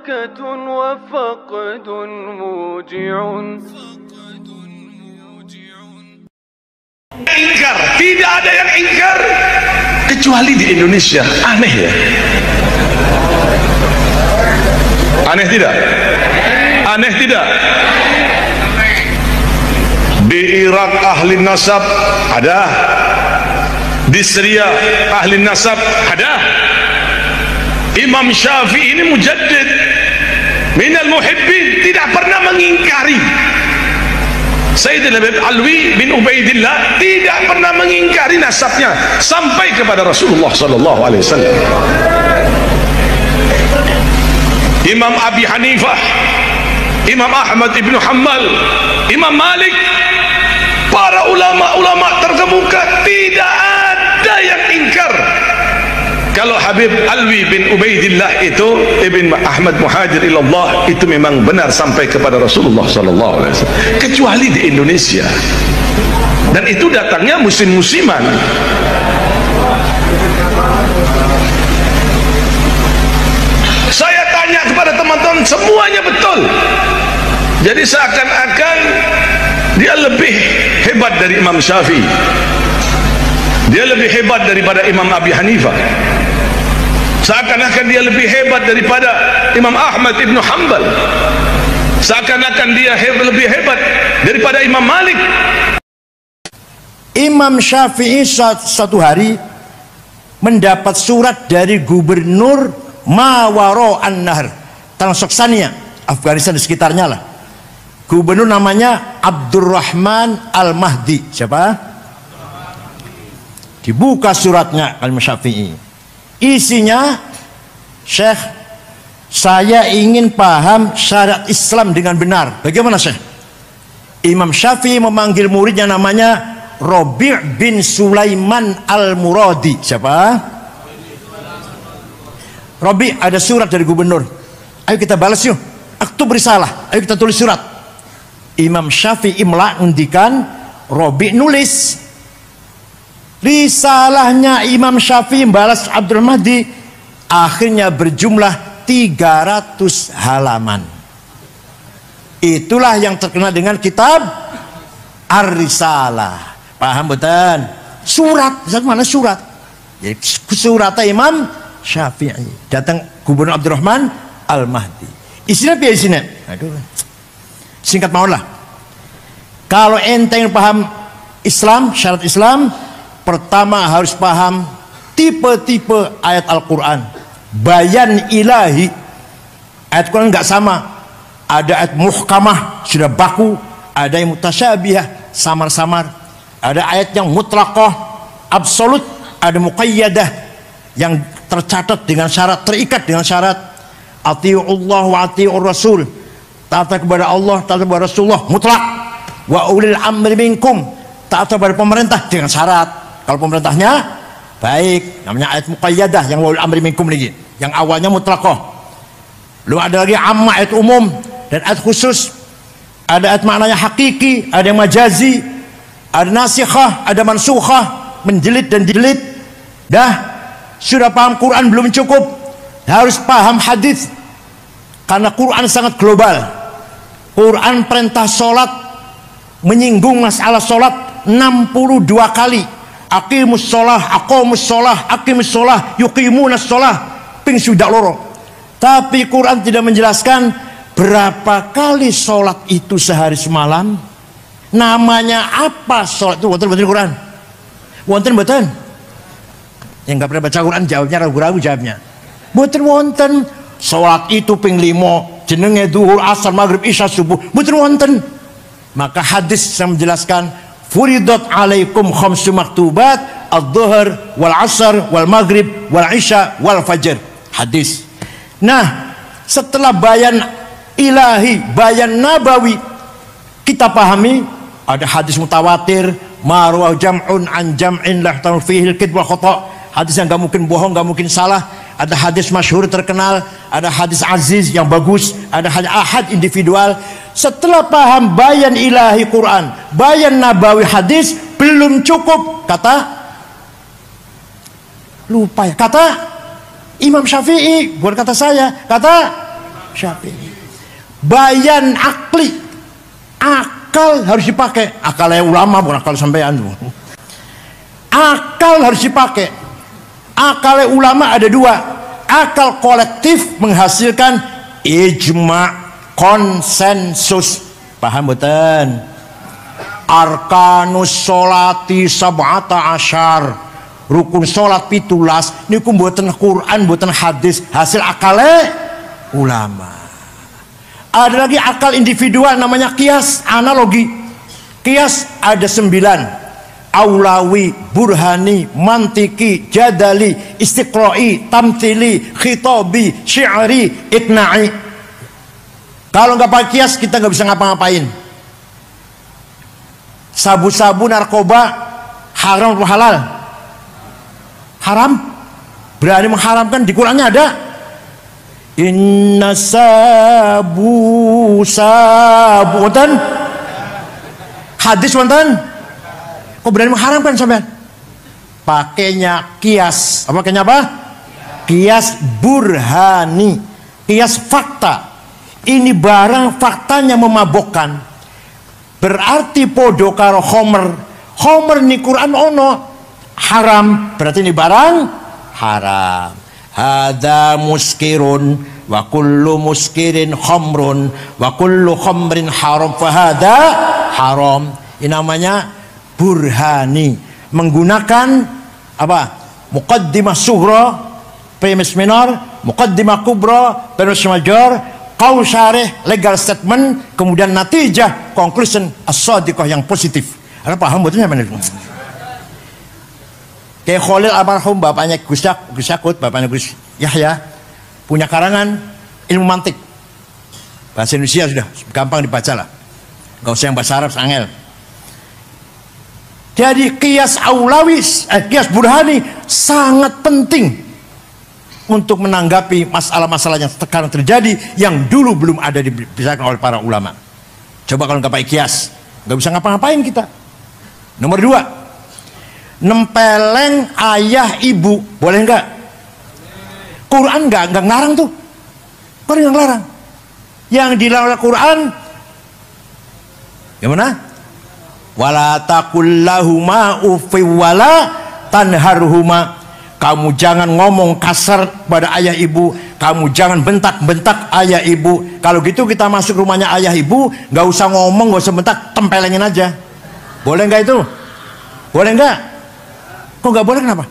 بركة وفقد موجع. Ingkar, tidak ada yang ingkar kecuali di Indonesia. Aneh ya? Aneh tidak? Aneh tidak? Di Irak ahli nasab ada, di Syria ahli nasab ada. Imam Syafi'i ini mujaddid minal muhibbin, tidak pernah mengingkari. Sayyidina Alwi bin Ubaidillah tidak pernah mengingkari nasabnya sampai kepada Rasulullah sallallahu alaihi wasallam. Imam Abi Hanifah, Imam Ahmad ibn Hanbal, Imam Malik, para ulama-ulama terkemuka tidak ada yang ingkar kalau Habib Alwi bin Ubaidillah itu Ibn Ahmad Muhajir ilallah itu memang benar sampai kepada Rasulullah sallallahu alaihi wasallam, kecuali di Indonesia, dan itu datangnya muslim-musliman. Saya tanya kepada teman-teman, semuanya betul. Jadi seakan-akan dia lebih hebat dari Imam Syafi'i, dia lebih hebat daripada Imam Abi Hanifah, seakan-akan dia lebih hebat daripada Imam Ahmad ibn Hanbal, seakan-akan dia lebih hebat daripada Imam Malik. Imam Syafi'i suatu hari mendapat surat dari gubernur Mawaro An-Nahr, Transoksania, Afghanistan di sekitarnya lah. Gubernur namanya Abdurrahman Al-Mahdi. Siapa? Dibuka suratnya Imam Syafi'i. Isinya, Syekh, saya ingin paham syariat Islam dengan benar. Bagaimana, Syekh? Imam Syafi'i memanggil muridnya namanya Rabi' bin Sulaiman Al-Muradi. Siapa? Rabi', ada surat dari gubernur. Ayo kita balas yuk. Aktub risalah. Ayo kita tulis surat. Imam Syafi'i imla ngendikan, Rabi' nulis. Risalahnya Imam Syafi'i balas Abdul Mahdi akhirnya berjumlah 300 halaman. Itulah yang terkenal dengan kitab Ar-Risalah. Paham betul? Surat, mana surat? Jadi suratnya Imam Syafi'i. Datang Gubernur Abdurrahman Al-Mahdi. Isinya apa isinya? Aduh. Singkat maulah. Kalau ente yang paham Islam, syarat Islam, pertama harus paham tipe-tipe ayat Al-Quran. Bayan ilahi. Ayat Quran nggak sama. Ada ayat muhkamah, sudah baku. Ada yang mutasyabihah, samar-samar. Ada ayat yang mutlaqah, absolut. Ada muqayyadah, yang tercatat dengan syarat, terikat dengan syarat. Ati'ullah wa ati'ur rasul. Taat kepada Allah, taat kepada Rasulullah, mutlak. Wa ulil amri minkum. Taat kepada pemerintah dengan syarat. Kalau pemerintahnya baik, namanya ayat muqayyadah, yang wa ulil amri minkum lagi. Yang awalnya mutlaqah. Lalu ada lagi amma, ayat umum, dan ayat khusus. Ada ayat maknanya hakiki, ada yang majazi, ada nasikhah, ada mansukhah, menjelid dan jilid. Dah, sudah paham Quran belum cukup, harus paham hadis, karena Quran sangat global. Quran perintah sholat, menyinggung masalah sholat 62 kali. Aqimus sholah, aqomus sholah, aqimus sholah, yuqimunas sholah, ping sudah loro. Tapi Quran tidak menjelaskan berapa kali sholat itu sehari semalam, namanya apa sholat itu. Wonten betul Quran? Wonten betul? Yang nggak pernah baca Quran jawabnya ragu-ragu jawabnya. Mboten wonten. Salat itu ping 5, jenenge zuhur, asar, maghrib, isya, subuh. Mboten wonten. Maka hadis yang menjelaskan furidat alaikum khamsu maktubat adz-dzuhr wal asar wal maghrib wal isya wal fajr. Hadis. Nah, setelah bayan ilahi, bayan nabawi kita pahami, ada hadis mutawatir, marwah jam'un an jam'in la yahtamil fihi al-kidb wal khata'. Hadis yang gak mungkin bohong, gak mungkin salah. Ada hadis masyhur terkenal, ada hadis aziz yang bagus, ada hadis ahad individual. Setelah paham bayan ilahi Quran, bayan nabawi hadis, belum cukup. Kata lupa ya, kata Imam Syafi'i, bukan kata saya, kata Syafi'i. Bayan akli, akal harus dipakai. Akalnya ulama bukan akal sampean. Akal harus dipakai. Akalnya ulama ada dua. Akal kolektif menghasilkan ijma, konsensus. Paham betul? Arkanus sholati sab'ata asyar, rukun sholat 17 niku mboten Quran mboten hadis, hasil akale ulama. Ada lagi akal individual namanya kias, analogi. Kias ada 9: aulawi, burhani, mantiki, jadali, istiqra'i, tamthili, khitabi, syi'ri, iqna'i. Kalau nggak pakai kias kita nggak bisa ngapa-ngapain. Sabu-sabu, narkoba haram atau halal? Haram. Berani mengharamkan, di Qurannya ada. Inna sabu wonten. Hadis wonten. Kok berani mengharamkan sampean? Pakainya kias. Apa pakainya apa? Kias burhani. Kias fakta. Ini barang faktanya memabokkan. Berarti podo karo khomer. Khomer ni Quran ono haram, berarti ini barang haram. Hada muskirun wa kullu muskirin khamrun wa kullu khamrin haram fahada haram. Ini namanya burhani, menggunakan apa? Muqaddimah sughra, premis minor, muqaddimah kubra, premis major, qaul syarih, legal statement, kemudian natijah, conclusion as-shadiqah yang positif. Anda paham betulnya mana? Kayak Khalil almarhum, bapaknya Gus Yakut, bapaknya Gus Yahya, punya karangan ilmu mantik. Bahasa Indonesia sudah gampang dibaca lah. Gak usah yang bahasa Arab, angel. Jadi kias aulawis, kias burhani sangat penting untuk menanggapi masalah-masalah yang sekarang terjadi yang dulu belum ada dibicarakan oleh para ulama. Coba kalau nggak pakai kias, nggak bisa ngapa-ngapain kita. Nomor 2, nempeleng ayah ibu, boleh nggak? Quran nggak ngarang tuh, Quran nggak ngarang. Yang dilarang oleh Quran, gimana? Wala taqul lahuma uffi wala tanharhuma. Kamu jangan ngomong kasar pada ayah ibu, kamu jangan bentak-bentak ayah ibu. Kalau gitu kita masuk rumahnya ayah ibu, nggak usah ngomong, nggak usah bentak, tempelengin aja. Boleh nggak itu? Boleh nggak? Kok nggak boleh, kenapa?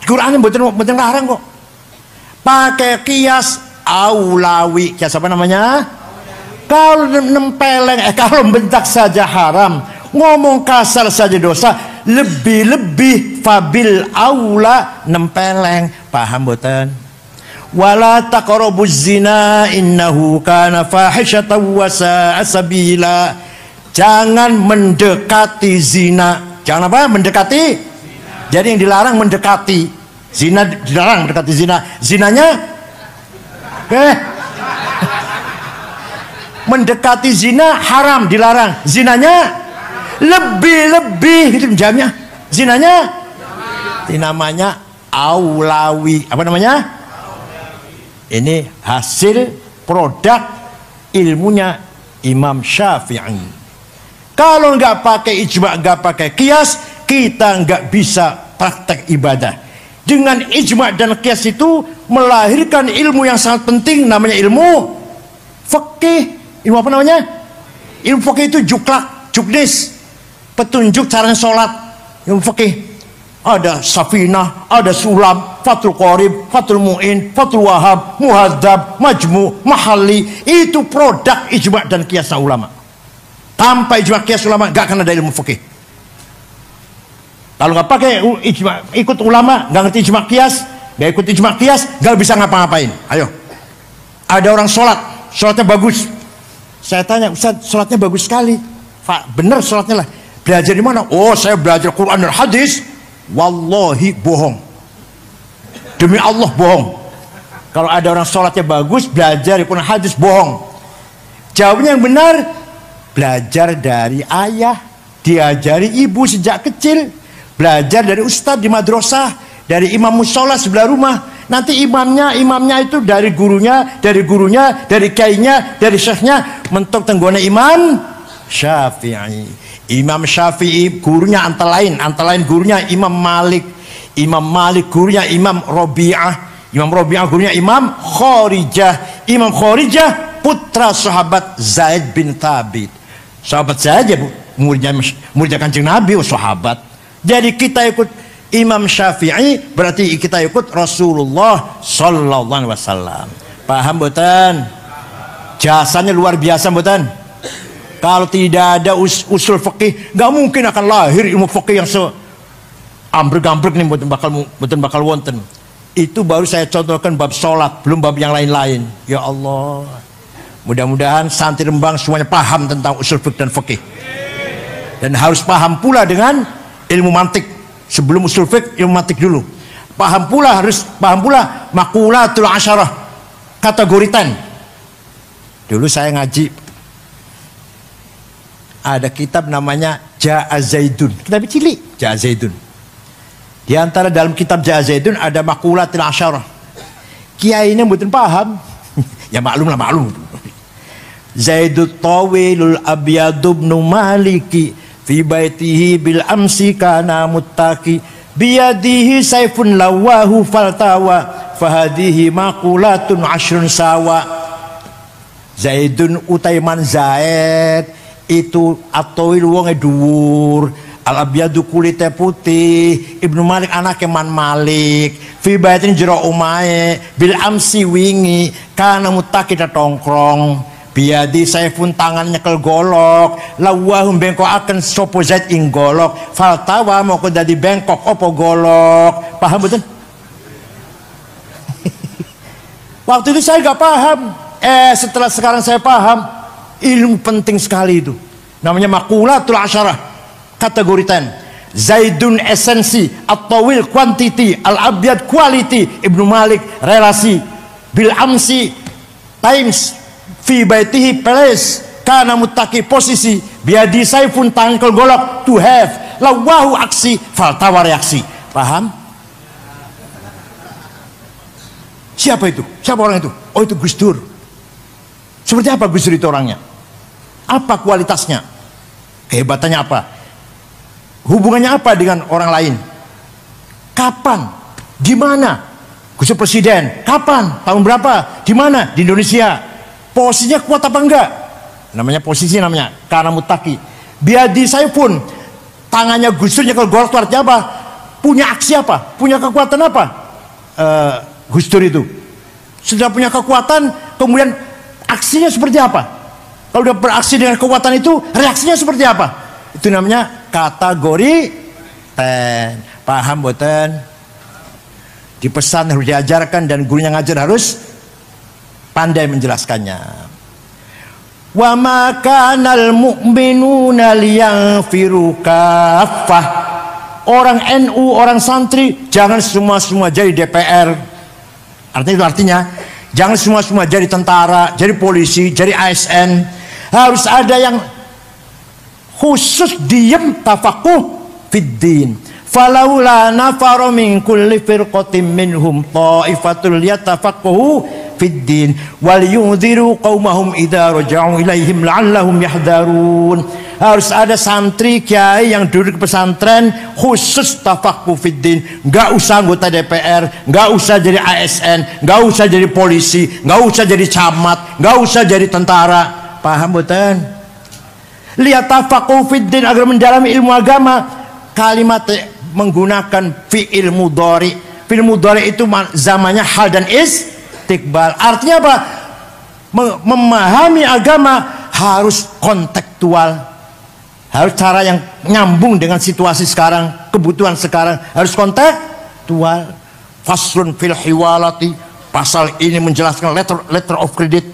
Quran betul larang kok. Pakai kias aulawi. Kias apa namanya? Kalau nempeleng, kalau bentak saja haram, ngomong kasar saja dosa, lebih-lebih fabil aula nempeleng. Paham boten? Wala taqrabuz zina innahu kana fahishatan wa sa'a sabila. Jangan mendekati zina. Jangan apa? Mendekati zina. Jadi yang dilarang mendekati zina, dilarang mendekati zina. Zinanya mendekati zina haram, dilarang. Zinanya lebih-lebih itu jamnya. Zinanya ini namanya aulawi. Apa namanya? Ini hasil produk ilmunya Imam Syafi'i. Kalau nggak pakai ijma, nggak pakai kias, kita nggak bisa praktek ibadah. Dengan ijma dan kias itu melahirkan ilmu yang sangat penting, namanya ilmu fikih. Ilmu apa namanya? Ilmu fikih itu juklak, juknis, petunjuk caranya sholat. Ilmu fikih ada Safinah, ada Sulam, Fathul Qorib, Fathul Mu'in, Fathul Wahab, Muhadzab, Majmu, Mahalli. Itu produk ijma dan kias ulama. Tanpa ijma kias ulama gak akan ada ilmu fikih. Kalau nggak pakai ijma, ikut ulama, nggak ngerti ijma kias, nggak ikut ijma kias, nggak bisa ngapa-ngapain. Ayo, ada orang sholatnya bagus. Saya tanya, Ustaz, sholatnya bagus sekali. Pak, bener sholatnya lah. Belajar di mana? Oh, saya belajar Quran dan hadis. Wallahi bohong. Demi Allah bohong. Kalau ada orang sholatnya bagus, belajar Quran hadis, bohong. Jawabnya yang benar, belajar dari ayah, diajari ibu sejak kecil, belajar dari ustadz di madrasah, dari imam musola sebelah rumah, Nanti imamnya itu dari gurunya, dari kiainya, dari syekhnya mentok tenggone Imam Syafi'i. Imam Syafi'i gurunya antara lain gurunya Imam Malik. Imam Malik gurunya Imam Rabi'ah. Imam Rabi'ah gurunya Imam Kharijah. Imam Kharijah putra sahabat Zaid bin Thabit. Sahabat saja bu, muridnya Kanjeng Nabi, sahabat. Jadi kita ikut Imam Syafi'i berarti kita ikut Rasulullah Sallallahu Alaihi Wasallam. Paham boten? Jasanya luar biasa boten? Kalau tidak ada usul fikih, nggak mungkin akan lahir ilmu fikih yang ambrek-ambrek nih, boten bakal wonten. Itu baru saya contohkan bab sholat, belum bab yang lain-lain. Ya Allah, mudah-mudahan santri Rembang semuanya paham tentang usul fikih dan fikih, dan harus paham pula dengan ilmu mantik. Sebelum usul fikih, ilmu mantik dulu. Harus paham pula maqulatul asyarah, kategori 10. Dulu saya ngaji, ada kitab namanya Ja'a Zaidun, kitab cilik Ja'a Zaidun. Di antara dalam kitab Ja'a Zaidun ada maqulatul asyarah. Kiainya mboten paham. Ya maklum. Zaidut tawilul abyadu ibnu maliki fi baitihi bil amsi kana muttaqi biyadihi saifun lawahu faltawa fahadihi maqulatun ashrun sawa. Zaidun utaiman Zaid itu atau wonge dhuwur, al abyadu kulite putih, Ibnu Malik anake Man Malik, fi baitin jero omahe bil amsi wingi kana muttaqi tongkrong, biadi saifun tangan nyekel golok, lawahum bengkokaken sapa Zaid ing golok, faltawa moko dadi bengkok apa golok. Paham betul? Waktu itu saya nggak paham. Setelah sekarang saya paham. Ilmu penting sekali itu. Namanya maqulatul asyarah, kategori 10. Zaidun esensi, at-tawil quantity, al-abyad quality, Ibnu Malik relasi, bil amsi times, fi baitihi place, kana muttaqi posisi, biadi saifun tangkel golok to have, lawahu aksi, faltawa reaksi. Paham? Siapa itu? Siapa orang itu? Oh, itu Gus Dur. Seperti apa Gus Dur itu orangnya? Apa kualitasnya? Kehebatannya apa? Hubungannya apa dengan orang lain? Kapan? Di mana? Gus Dur presiden. Kapan? Tahun berapa? Di mana? Di Indonesia. Posisinya kuat apa enggak? Namanya posisi namanya karena mutaki. Biadi saya pun tangannya Gus Dur nyekel golok, artinya apa? Punya aksi apa? Punya kekuatan apa? Gus Dur itu sudah punya kekuatan, kemudian aksinya seperti apa? Kalau udah beraksi dengan kekuatan itu, reaksinya seperti apa? Itu namanya kategori 10. Paham boten? Dipesan harus diajarkan, dan gurunya ngajar harus pandai menjelaskannya. Wa ma kanal mu'minuna liyanfiru kaffah. Orang NU, orang santri jangan semua jadi DPR. Artinya jangan semua jadi tentara, jadi polisi, jadi ASN. Harus ada yang khusus diem tafakuh fiddin. Falaula nafara min kulli firqatin minhum ta'ifatul yatafaqahu fiddin wal yunziru qaumahum idza raja'u ilaihim la'allahum yahdharun. Harus ada santri kiai yang duduk di pesantren khusus tafakuh fiddin. Enggak usah anggota DPR, enggak usah jadi ASN, enggak usah jadi polisi, enggak usah jadi camat, enggak usah jadi tentara. Paham boten? Lihat tafakuh fiddin, agar mendalami ilmu agama. Kalimat menggunakan fi'il mudhari. Fi'il mudhari itu zamannya hal dan istiqbal. Artinya apa? Memahami agama harus kontekstual, harus cara yang nyambung dengan situasi sekarang, kebutuhan sekarang, harus kontekstual. Faslun fil hiwalati, pasal ini menjelaskan letter of credit.